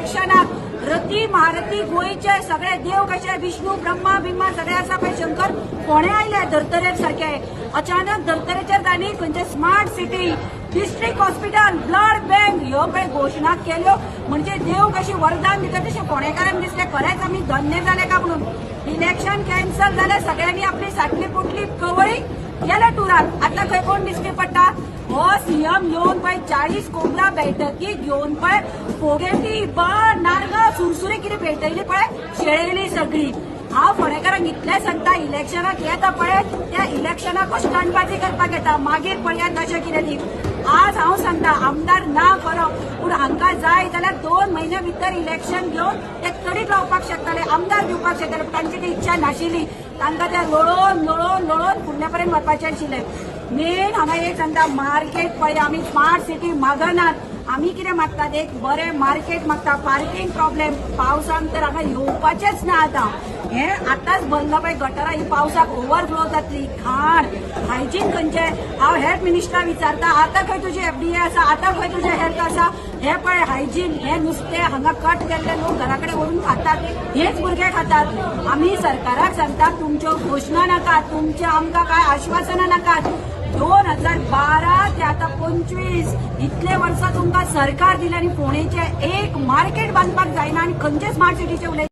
इलेक्शनाक रती महारथी गोयचे सगळे देव कशे विष्णू ब्रह्मा बिम्मा सगळे आसा पळय शंकर फोणे आयले धर्तरेक सारखे अचानक धर्तरेचेर तांणी खंयचे smart city district hospital blood bank ह्यो पळय घोशणा केल्यो म्हणजे देव कशी वरदान दिता तशें फोणेकारांक दिसले खरेंच आमी धन्य जाले का म्हणून इलेक्शन कॅन्सल जाले सगळ्यांनी आपली साटली पुटली कवळी गेले टुराक आता खंय कोण दिसटी पडटा हो सीएम येवन पळय 40 कोबरा बैठकी घेवन पळय फोगेटी बन नारगां सुरसुरी कितें भेटयली पळय शेळयली सगळी हांव फोंडेकारांक इतलें सांगता इलेक्शनाक येता पळय त्या इलेक्शनाक स्टंटबाजी करपाक येता मागीर पळयात तशें कितें ती आज हांव सांगता आमदार ना करो पूण हांकां जाय जाल्यार 2 म्हयने भितर इलेक्शन घेवन ते तडीक लावपाक शकताले आमदार दिवपाक शकताले तांची ती इच्छा नाशिल्ली तांकां ते लढोवन फुडल्या पर्यंत वचपाचें आशिल्लें मेन हांगा एक सांगता मार्केट पळय आमी स्मार्ट सिटी मागनात आमी कितें मागतात एक बरें मार्केट मागता पार्किंग प्रॉब्लेम पावसांत तर हांगा येवपाचेंच ना आतां हे आतांच भरला पळय गटारां ही पावसाक ओव्हरफ्लो जातली घाण हायजीन खंयचे हांव हेल्थ मिनिस्टराक विचारता आतां खंय तुजी एफडीए आसा आतां खंय तुजें हेल्थ आसा हे पळय हायजीन हे नुस्तें हांगा कट केल्ले लोक घरा कडेन व्हरून खातात हेच भुरगे खातात आमी सरकाराक सांगता तुमच्यो घोशणा नाकात तुमचे आमकां काय आश्वासनां नाकात 2012 ते आता 25 इतले वर्सां तुमकां सरकार दिलें आनी फोंडेचे एक मार्केट बांदपाक जायना आनी खंयचे स्मार्ट सिटीचे उलयता